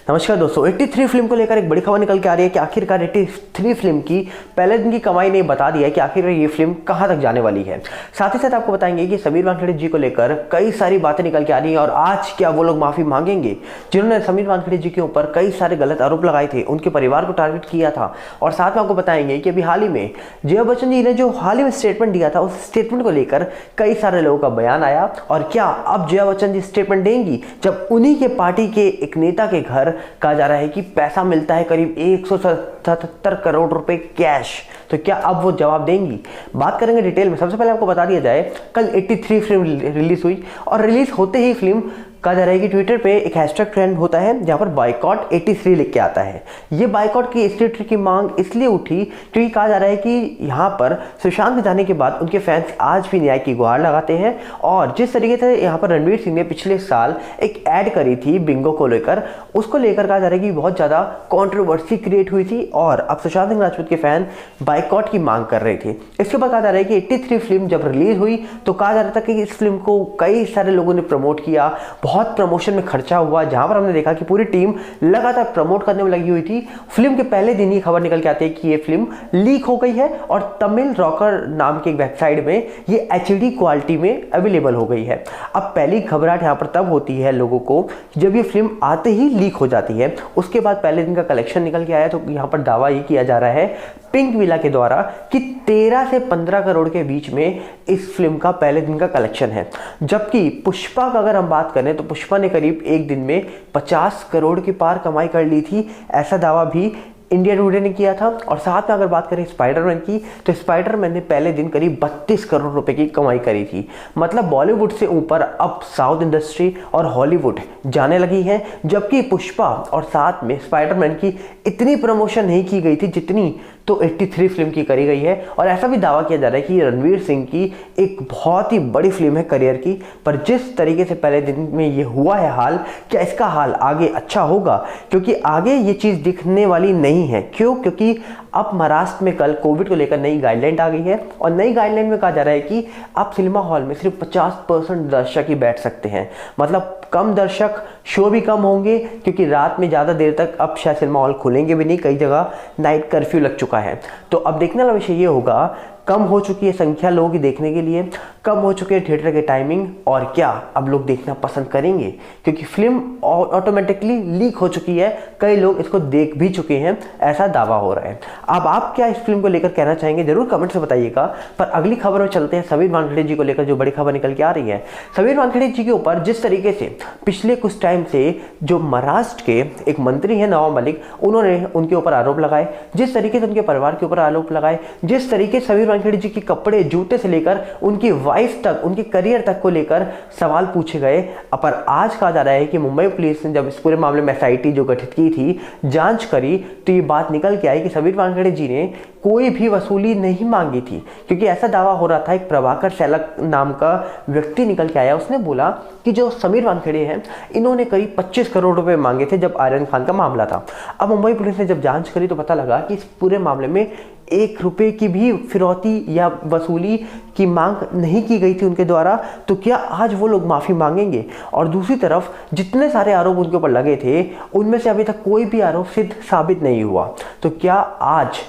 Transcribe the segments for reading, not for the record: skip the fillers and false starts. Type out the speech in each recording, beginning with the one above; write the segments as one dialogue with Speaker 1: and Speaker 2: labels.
Speaker 1: नमस्कार दोस्तों, 83 फिल्म को लेकर एक बड़ी खबर निकल के आ रही है कि आखिरकार 83 फिल्म की पहले दिन की कमाई ने बता दिया है कि आखिर ये फिल्म कहां तक जाने वाली है। साथ ही साथ आपको बताएंगे कि समीर वानखेड़े जी को लेकर कई सारी बातें निकल के आ रही हैं और आज क्या वो लोग माफी मांगेंगे जिन्होंने समीर वानखेड़े जी के ऊपर कई सारे गलत आरोप लगाए थे, उनके परिवार को टारगेट किया था। और साथ में आपको बताएंगे कि अभी हाल ही में जया बच्चन जी ने जो हाल ही में स्टेटमेंट दिया था, उस स्टेटमेंट को लेकर कई सारे लोगों का बयान आया। और क्या अब जया बच्चन जी स्टेटमेंट देंगी जब उन्हीं के पार्टी के एक नेता के घर कहा जा रहा है कि पैसा मिलता है करीब 177 करोड़ रुपए कैश, तो क्या अब वो जवाब देंगी? बात करेंगे डिटेल में। सबसे पहले आपको बता दिया जाए, कल 83 फिल्म रिलीज हुई और रिलीज होते ही फिल्म कहा जा रहा है कि ट्विटर पे एक हैशटैग ट्रेंड होता है जहां पर बायकॉट 83 लिख के आता है। ये बायकॉट की इस ट्विटर की मांग इसलिए उठी क्योंकि कहा जा रहा है कि यहाँ पर सुशांत के जाने के बाद उनके फैंस आज भी न्याय की गुहार लगाते हैं। और जिस तरीके से यहाँ पर रणवीर सिंह ने पिछले साल एक ऐड करी थी बिंगो को लेकर, उसको लेकर कहा जा रहा है कि बहुत ज़्यादा कॉन्ट्रोवर्सी क्रिएट हुई थी और अब सुशांत सिंह राजपूत के फैन बायकॉट की मांग कर रहे थे। इसके बाद कहा जा रहा है कि 83 फिल्म जब रिलीज हुई तो कहा जा रहा था कि इस फिल्म को कई सारे लोगों ने प्रमोट किया, बहुत प्रमोशन में खर्चा हुआ, जहां पर हमने देखा कि पूरी टीम लगातार प्रमोट करने में लगी हुई थी। फिल्म के पहले दिन ही खबर निकल के आती है कि ये फिल्म लीक हो गई है और तमिल रॉकर नाम की एक वेबसाइट में ये HD क्वालिटी में अवेलेबल हो गई है। अब पहली घबराहट यहां पर तब होती है लोगों को जब ये फिल्म आते ही लीक हो जाती है। उसके बाद पहले दिन का कलेक्शन निकल के आया तो यहां पर दावा ये किया जा रहा है पिंक विला के द्वारा कि 13 से 15 करोड़ के बीच में इस फिल्म का पहले दिन का कलेक्शन है। जबकि पुष्पा का अगर हम बात करें तो पुष्पा ने करीब एक दिन में 50 करोड़ के पार कमाई कर ली थी, ऐसा दावा भी इंडिया टुडे ने किया था। और साथ में अगर बात करें स्पाइडरमैन की तो स्पाइडरमैन ने पहले दिन करीब 32 करोड़ रुपए की कमाई करी थी। मतलब बॉलीवुड से ऊपर अब साउथ इंडस्ट्री और हॉलीवुड जाने लगी है, जबकि पुष्पा और साथ में स्पाइडरमैन की इतनी प्रमोशन नहीं की गई थी जितनी तो 83 फिल्म की करी गई है। और ऐसा भी दावा किया जा रहा है कि रणवीर सिंह की एक बहुत ही बड़ी फिल्म है करियर की, पर जिस तरीके से पहले दिन में ये हुआ है हाल, क्या इसका हाल आगे अच्छा होगा? क्योंकि आगे ये चीज़ दिखने वाली नहीं है। क्यों? क्योंकि अब महाराष्ट्र में कल कोविड को लेकर नई गाइडलाइन आ गई है और नई गाइडलाइन में कहा जा रहा है कि आप सिनेमा हॉल में सिर्फ 50% दर्शक ही बैठ सकते हैं। मतलब कम दर्शक, शो भी कम होंगे क्योंकि रात में ज़्यादा देर तक अब शायद सिनेमा हॉल खुलेंगे भी नहीं, कई जगह नाइट कर्फ्यू लग चुका है। तो अब देखने वाला विषय ये होगा, कम हो चुकी है संख्या लोगों की देखने के लिए, कम हो चुके हैं थिएटर के टाइमिंग, और क्या अब लोग देखना पसंद करेंगे? क्योंकि फिल्म ऑटोमेटिकली लीक हो चुकी है, कई लोग इसको देख भी चुके हैं, ऐसा दावा हो रहा है। अब आप क्या इस फिल्म को लेकर कहना चाहेंगे जरूर कमेंट से बताइएगा। पर अगली खबर में चलते हैं समीर वानखेड़े जी को लेकर, जो बड़ी खबर निकल के आ रही है। समीर वानखेड़े जी के ऊपर जिस तरीके से पिछले कुछ टाइम से जो महाराष्ट्र के एक मंत्री हैं नवाब मलिक, उन्होंने उनके ऊपर आरोप लगाए, जिस तरीके से उनके परिवार के ऊपर आरोप लगाए, जिस तरीके से समीर वानखेड़े जी के कपड़े जूते से लेकर उनकी वाइफ तक, उनके करियर तक को लेकर सवाल पूछे गए। पर आज कहा जा रहा है कि मुंबई पुलिस ने जब इस पूरे मामले में SIT जो गठित की थी, जांच करी, तो ये बात निकल के आई कि समीर वानखेड़े जी ने कोई भी वसूली नहीं मांगी थी। क्योंकि ऐसा दावा हो रहा था, एक प्रभाकर सैलक नाम का व्यक्ति निकल के आया, उसने बोला कि जो समीर वानखेड़े हैं इन्होंने करीब 25 करोड़ रुपए मांगे थे जब आर्यन खान का मामला था। अब मुंबई पुलिस ने जब जांच करी तो पता लगा कि इस पूरे मामले में 1 रुपए की भी फिरौती या वसूली की मांग नहीं की गई थी उनके द्वारा। तो क्या आज वो लोग माफ़ी मांगेंगे? और दूसरी तरफ जितने सारे आरोप उनके ऊपर लगे थे उनमें से अभी तक कोई भी आरोप सिद्ध साबित नहीं हुआ। तो क्या आज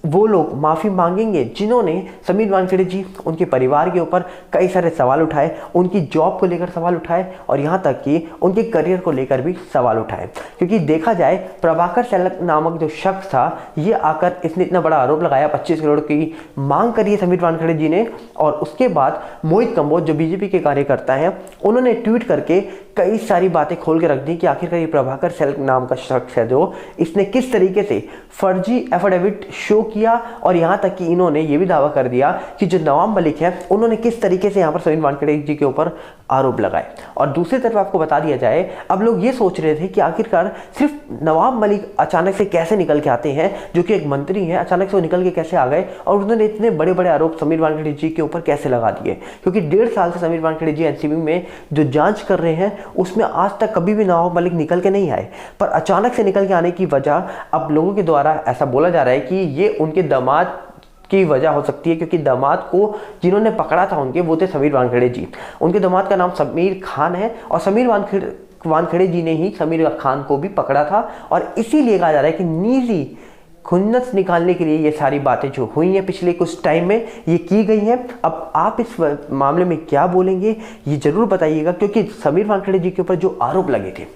Speaker 1: वो लोग माफ़ी मांगेंगे जिन्होंने समीर वानखेड़े जी, उनके परिवार के ऊपर कई सारे सवाल उठाए, उनकी जॉब को लेकर सवाल उठाए और यहाँ तक कि उनके करियर को लेकर भी सवाल उठाए? क्योंकि देखा जाए, प्रभाकर सैलक नामक जो शख्स था, ये आकर इसने इतना बड़ा आरोप लगाया, 25 करोड़ की मांग करी है समीर वानखेड़े जी ने। और उसके बाद मोहित कंबोज जो BJP के कार्यकर्ता हैं, उन्होंने ट्वीट करके कई सारी बातें खोल के रख दी कि आखिरकार ये प्रभाकर सैलक नाम का शख्स है जो इसने किस तरीके से फर्जी एफिडेविट शो किया। और यहाँ तक कि इन्होंने ये भी दावा कर दिया कि जो नवाब मलिक है उन्होंने किस तरीके से यहाँ पर समीर वानखेड़े जी के ऊपर आरोप लगाए। और दूसरी तरफ आपको बता दिया जाए, अब लोग ये सोच रहे थे कि आखिरकार सिर्फ नवाब मलिक अचानक से कैसे निकल के आते हैं, जो कि एक मंत्री हैं, अचानक से वो निकल के कैसे आ गए और उन्होंने इतने बड़े बड़े आरोप समीर वानखेड़े जी के ऊपर कैसे लगा दिए? क्योंकि 1.5 साल से समीर वानखेड़े जी NCB में जो जांच कर रहे हैं उसमें आज तक कभी भी नवाब मलिक निकल के नहीं आए। पर अचानक से निकल के आने की वजह अब लोगों के द्वारा ऐसा बोला जा रहा है कि ये उनके दामाद की वजह हो सकती है, क्योंकि दामाद को जिन्होंने पकड़ा था उनके, वो थे समीर वानखेड़े जी। उनके दामाद का नाम समीर खान है और समीर वानखेड़े वानखेड़े जी ने ही समीर खान को भी पकड़ा था और इसीलिए कहा जा रहा है कि निजी खुन्नस निकालने के लिए ये सारी बातें जो हुई हैं पिछले कुछ टाइम में ये की गई हैं। अब आप इस मामले में क्या बोलेंगे ये जरूर बताइएगा, क्योंकि समीर वानखेड़े जी के ऊपर जो आरोप लगे थे,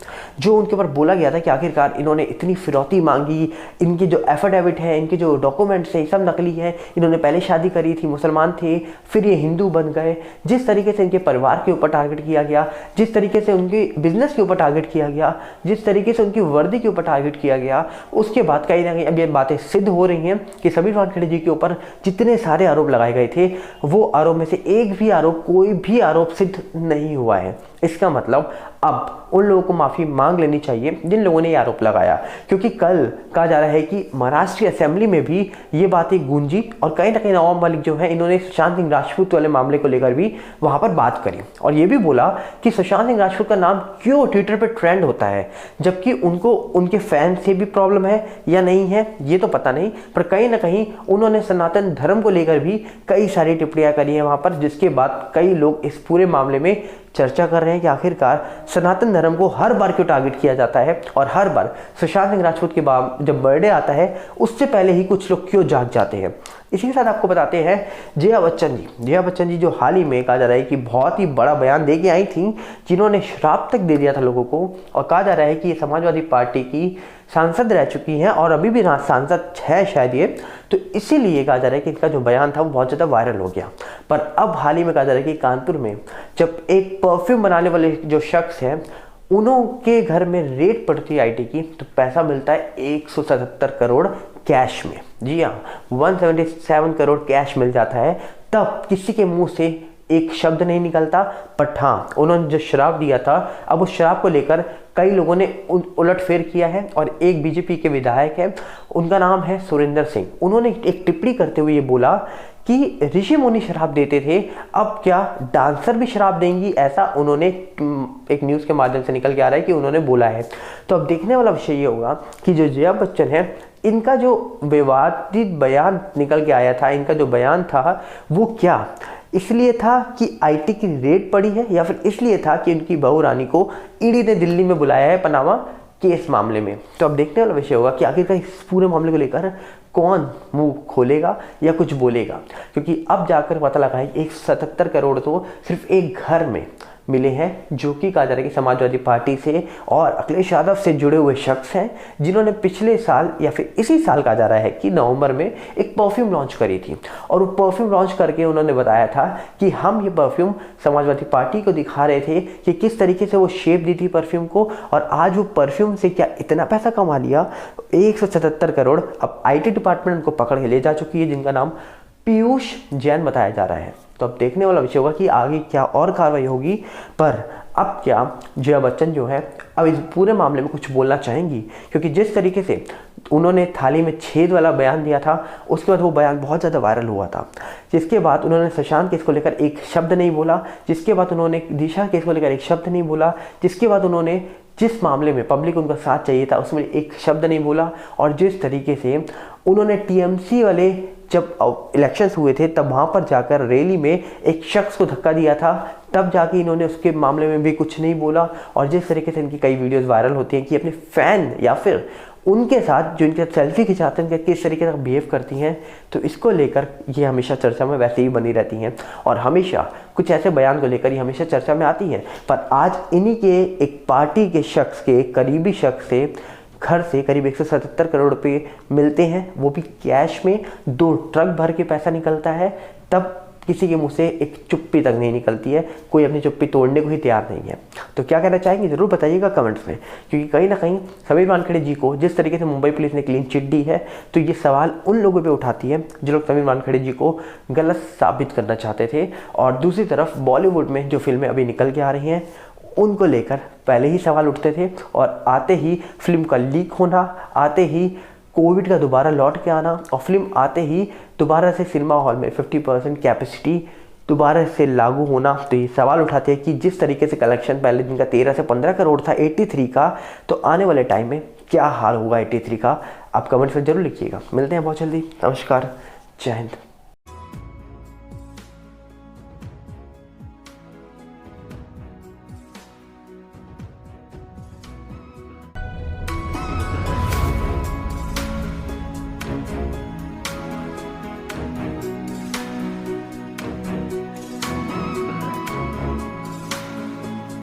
Speaker 1: जो उनके ऊपर बोला गया था कि आखिरकार इन्होंने इतनी फिरौती मांगी, इनके जो एफिडेविट है, इनके जो डॉक्यूमेंट्स हैं सब नकली है, इन्होंने पहले शादी करी थी, मुसलमान थे, फिर ये हिंदू बन गए, जिस तरीके से इनके परिवार के ऊपर टारगेट किया गया, जिस तरीके से उनके बिजनेस के ऊपर टारगेट किया गया, जिस तरीके से उनकी वर्दी के ऊपर टारगेट किया गया, उसके बाद कहीं ना कहीं अब ये बातें सिद्ध हो रही हैं कि समीर वानखेड़े जी के ऊपर जितने सारे आरोप लगाए गए थे वो आरोप में से एक भी आरोप, कोई भी आरोप सिद्ध नहीं हुआ है। इसका मतलब अब उन लोगों को माफी मांग लेनी चाहिए जिन लोगों ने ये आरोप लगाया, क्योंकि कल कहा जा रहा है कि महाराष्ट्र असेंबली में भी ये बातें गूंजी और कहीं ना कहीं नवाब मलिक जो है इन्होंने सुशांत सिंह राजपूत वाले मामले को लेकर भी वहां पर बात करी और ये भी बोला कि सुशांत सिंह राजपूत का नाम क्यों ट्विटर पर ट्रेंड होता है, जबकि उनको उनके फैन से भी प्रॉब्लम है या नहीं है ये तो पता नहीं, पर कहीं ना कहीं उन्होंने सनातन धर्म को लेकर भी कई सारी टिप्पणियां करी हैं वहां पर, जिसके बाद कई लोग इस पूरे मामले में चर्चा कर रहे हैं कि आखिरकार सनातन धर्म को हर बार क्यों टारगेट किया जाता है और हर बार सुशांत सिंह राजपूत के बाद जब बर्थडे आता है उससे पहले ही कुछ लोग क्यों जाग जाते हैं। इसी के साथ आपको बताते हैं जया बच्चन जी जो हाल ही में कहा जा रहा है कि बहुत ही बड़ा बयान दे के आई थी, जिन्होंने श्राप तक दे दिया था लोगों को, और कहा जा रहा है कि ये समाजवादी पार्टी की सांसद रह चुकी हैं और अभी भी सांसद है शायद ये, तो इसीलिए कहा जा रहा है कि इनका जो बयान था वो बहुत ज़्यादा वायरल हो गया। पर अब हाल ही में कहा जा रहा है कि कानपुर में जब एक परफ्यूम बनाने वाले जो शख्स हैं उनके घर में रेड पड़ती है आईटी की, तो पैसा मिलता है 177 करोड़ कैश में। जी हाँ, 177 करोड़ कैश मिल जाता है। तब किसी के मुंह से एक शब्द नहीं निकलता, बट हाँ उन्होंने जो शराब दिया था अब उस शराब को लेकर कई लोगों ने उलटफेर किया है और एक बीजेपी के विधायक है, उनका नाम है सुरेंद्र सिंह, उन्होंने एक टिप्पणी करते हुए ये बोला कि ऋषि मुनि शराब देते थे, अब क्या डांसर भी शराब देंगी, ऐसा उन्होंने एक न्यूज़ के माध्यम से निकल के आ रहा है कि उन्होंने बोला है। तो अब देखने वाला विषय ये होगा कि जो जया बच्चन है इनका जो विवादित बयान निकल के आया था, इनका जो बयान था वो क्या इसलिए था कि आईटी की रेड पड़ी है या फिर इसलिए था कि उनकी बहू रानी को ईडी ने दिल्ली में बुलाया है पनामा केस मामले में। तो अब देखने वाला विषय होगा कि आखिरकार इस पूरे मामले को लेकर कौन मुंह खोलेगा या कुछ बोलेगा, क्योंकि अब जाकर पता लगा है 177 करोड़ तो सिर्फ एक घर में मिले हैं, जो कि कहा जा रहा है कि समाजवादी पार्टी से और अखिलेश यादव से जुड़े हुए शख्स हैं, जिन्होंने पिछले साल या फिर इसी साल कहा जा रहा है कि नवंबर में एक परफ्यूम लॉन्च करी थी और वो परफ्यूम लॉन्च करके उन्होंने बताया था कि हम ये परफ्यूम समाजवादी पार्टी को दिखा रहे थे कि किस तरीके से वो शेप दी थी परफ्यूम को, और आज वो परफ्यूम से क्या इतना पैसा कमा लिया, 177 करोड़। अब IT डिपार्टमेंट उनको पकड़ के ले जा चुकी है, जिनका नाम पीयूष जैन बताया जा रहा है। तो अब देखने वाला विषय होगा कि आगे क्या और कार्रवाई होगी। पर अब क्या जया बच्चन जो है अब इस पूरे मामले में कुछ बोलना चाहेंगी, क्योंकि जिस तरीके से उन्होंने थाली में छेद वाला बयान दिया था उसके बाद वो बयान बहुत ज़्यादा वायरल हुआ था, जिसके बाद उन्होंने सुशांत केस को लेकर एक शब्द नहीं बोला, जिसके बाद उन्होंने दिशा केस को लेकर एक शब्द नहीं बोला, जिसके बाद उन्होंने जिस मामले में पब्लिक उनका साथ चाहिए था उसमें एक शब्द नहीं बोला, और जिस तरीके से उन्होंने टीएमसी वाले जब इलेक्शंस हुए थे तब वहाँ पर जाकर रैली में एक शख्स को धक्का दिया था, तब जाके इन्होंने उसके मामले में भी कुछ नहीं बोला। और जिस तरीके से इनकी कई वीडियोस वायरल होती हैं कि अपने फैन या फिर उनके साथ जो इनके साथ सेल्फी खिंचाते हैं किस तरीके से बिहेव करती हैं, तो इसको लेकर ये हमेशा चर्चा में वैसे ही बनी रहती हैं और हमेशा कुछ ऐसे बयान को लेकर ही हमेशा चर्चा में आती हैं। पर आज इन्हीं के एक पार्टी के शख्स के करीबी शख्स से घर से करीब 177 करोड़ रुपये मिलते हैं, वो भी कैश में, 2 ट्रक भर के पैसा निकलता है, तब किसी के मुंह से एक चुप्पी तक नहीं निकलती है, कोई अपनी चुप्पी तोड़ने को ही तैयार नहीं है। तो क्या कहना चाहेंगे ज़रूर बताइएगा कमेंट्स में, क्योंकि कहीं ना कहीं समीर वानखेड़े जी को जिस तरीके से मुंबई पुलिस ने क्लीन चिट दी है, तो ये सवाल उन लोगों पे उठाती है जो लोग समीर वानखेड़े जी को गलत साबित करना चाहते थे। और दूसरी तरफ बॉलीवुड में जो फिल्में अभी निकल के आ रही हैं उनको लेकर पहले ही सवाल उठते थे, और आते ही फिल्म का लीक होना, आते ही कोविड का दोबारा लौट के आना, और फिल्म आते ही दोबारा से सिनेमा हॉल में 50% कैपेसिटी दोबारा से लागू होना, तो ये सवाल उठाते हैं कि जिस तरीके से कलेक्शन पहले दिन का 13 से 15 करोड़ था 83 का, तो आने वाले टाइम में क्या हाल होगा 83 का। आप कमेंट्स में जरूर लिखिएगा। मिलते हैं बहुत जल्दी। नमस्कार, जय हिंद।